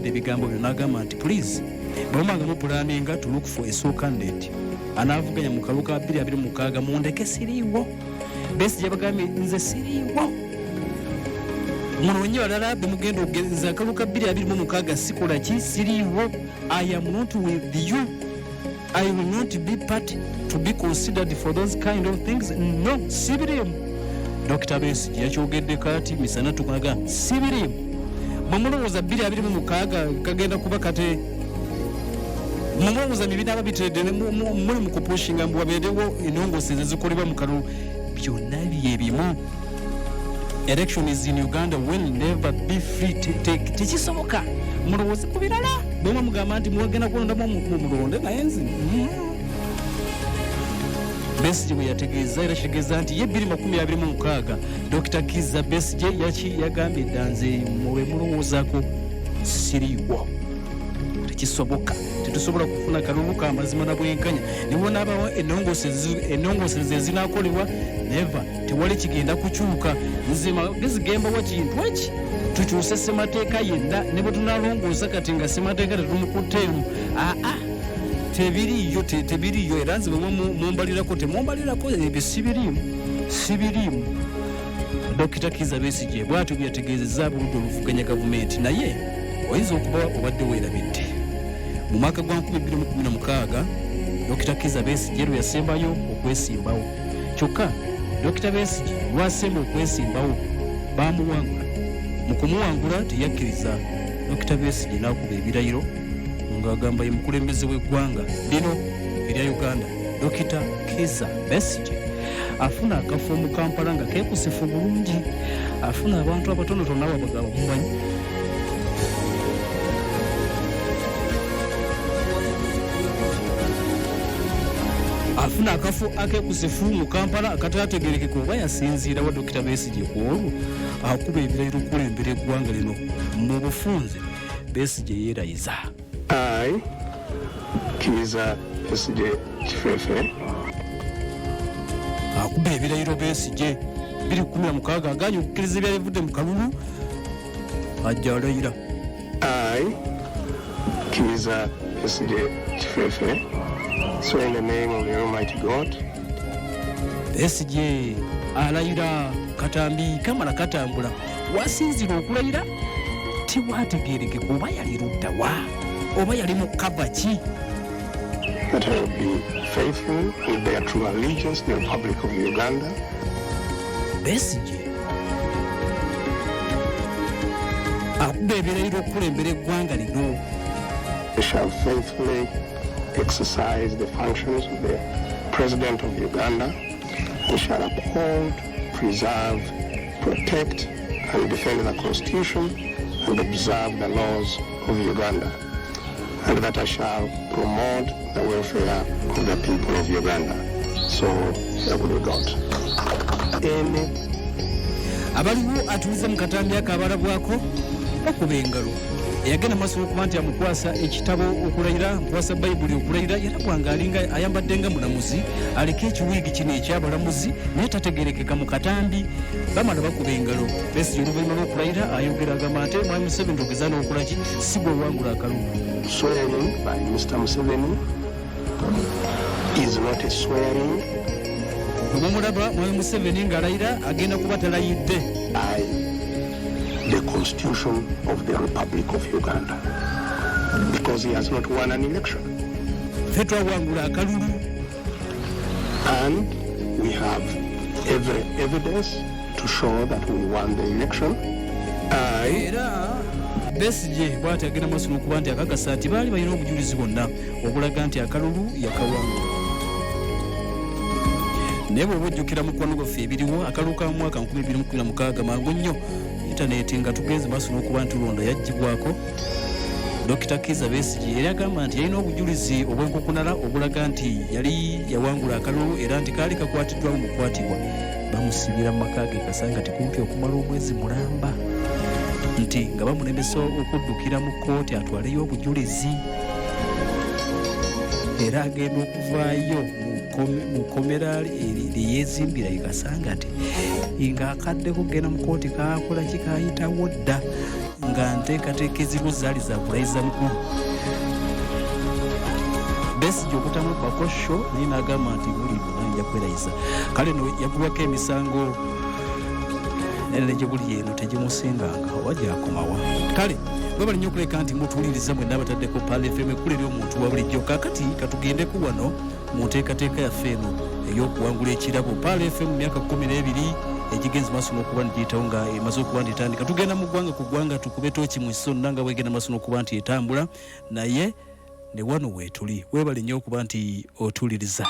awulidde ebigambo byo n'agamba nti please bwemanga mupulaninga to look for a sole candidate anaavuganya mu kalulu ka 2026 mundeke siriiwo. Besigye yabagambye nze siriiwo munoonye balala bemugenda okugenza akalulu ka 2026 sikola ki siriiwo. I am not with you. I will not be part to be considered for those kind of things. No, sibirimu. Dr. Besigye yakyogedde kati misana tukaga sibirimu. Mumulowooza 2026 kagenda kuba kate mumulowooza bibina ababitredde muli mu kupushinga mbu wabeerewo ennongoosi ezikolebwa mu kalulu byonna byebimu. Elections in Uganda will never be free to take. Tekisoboka mulowooze ku birala bwemwe mugamba nti mwagenda kulondamu mulonde naye nzi Besigye bwe yategeeza era kitegeeza nti ye 2026 Dr. Kizza Besigye yagambye dda nze mwe mulowoozaako siriiwo tekisoboka tetusobola kufuna kalulu ka mazima na bwenkanya niwo n'abawo ennongoosezi ezinaakolebwa neva tewali kigenda kukyuka nzima gezigembawo kintu eki tukyuse ssemateeka yenna ne bwe tunalongoosa kati nga ssemateeka tetumukutteemu tebiriyo era nze bwemwe mumbalirako temumbalirako ebyo sibiriimu. Dr. Kizza Besigye bw'atyo bwe yategeezezza buludde oluvuganya gavumenti naye oyinza okuba obadde weerabidde mu mwaka gwa 2016 Dr. Kizza Besigye lwe yasembayo okwesimbawo kyokka Dr. Besigye lwasemba okwesimbawo bamuwangula mu kumuwangula teyakkiriza. Dr. Besigye n'akuba ebirayiro ng'agamba ye mukulembeze w'eggwanga lino erya Uganda. Dr. Kizza Besigye afuna akafo mu Kampala nga keekusifu bulungi afuna abantu abatonotono abagaba mumanyi afuna akafo akeekusifu mu Kampala akataategerekeka oba yasinziira wa Dr. Besigye ku olwo akuba ebirayiro okukulembera eggwanga lino mu bufunze. Besigye yeerayiza. I, Kizza Besigye Kifefe, akuba ebirayiro Besigye 2016 aganye okukkiriza ebyalivudde mu kalulu ajja alayira. I, Kizza Besigye Kifefe, swear in the name of the Almighty God. Besigye alayira katambi kamala katambula wasinzira okulayira tiwategeerekeka oba yali ludda wa oba yali mu kava ki. That I will be faithful with their true allegiance to the Republic of Uganda. Besigye akuba ebirayiro okukulembera eggwanga lino. They shall faithfully exercise the functions of the President of Uganda. They shall uphold, preserve, protect, and defend the Constitution and observe the laws of Uganda. And that I shall promote the welfare of the people of Uganda. So, help me God. Amen. Abaliwo atuliza mu katambi akabalabwako bakuba engalo. Eyagenda maaso okuba nti amukwasa ekitabo okulayira amukwasa Bayibuli okulayira yalabwanga alinga ayambadde nga mulamuzi aleka ekiwiigi kino ekyabalamuzi naye tategerekeka mu katambi bamala bakuba engalo. Besigye oluvannyuma lw'okulayira ayogera agamba nti Mwami Museveni togeza n'okola ki si gwe wangula akalulu. Swearing by Mr. Museveni is not a swearing. Omumulaba Mwami Museveni ng'alayira agenda kuba talayidde. The Constitution of the Republic of Uganda, because he has not won an election. And we have every evidence to show that we won the election. Besigye bw'ati agenda maaso n'okuba nti akakasa nti baali balina obujulizi bwonna obulaga nti akalulu yakawangula. Naye bw'oba ojjukira mukwano gwaffe ebiriwo akalulu ka mwaka 2026 mangu nnyo intaneti nga tugenze maaso n'okuba nti Lwanda yaggibwako. Dr. Kizza Besigye yali agamba nti yalina obujulizi obw'enkukunala obulaga nti yali yawangula akalulu era nti kaali kakwatiddwamu mukwatibwa bamusibira mu maka ge kasanga tikumpi okumala omwezi mulamba nti nga bamulemesa okuddukira mu kkooti atwaleyo obujulizi era agenda okuvaayo mu komera lyeyezimbira ekasanga nti nga akadde kugenda mu kkooti kaakola kikayitawo dda nga nteekateeka ezibu zaali za kulayiza mukulu. Besigye okutamu bakosho naye n'agamba nti buli nanja kwerayiza. Kale no yagulwako emisango era gye buli eno tegimusinganga oba gyakomawa. Kale bwe balinnya okuleka nti mutuuliriza mwenna abataddeko Pal FM ekkulu ery'omuntu wa bulijjo. Kaakati katugendeko wano mu nteekateeka yaffe eno ey'okuwangula ekirabo. Pal FM mu myaka 12 egigenze maaso n'okuba ntigiyitawo nga emaze okuba nti etandika. Tugenda mu ggwanga ku ggwanga tukube tooki mu sso nanga bwegenda maaso n'okuba nti etambula naye ne wano weetuli. Weebale nnyo okuba nti otuuliriza.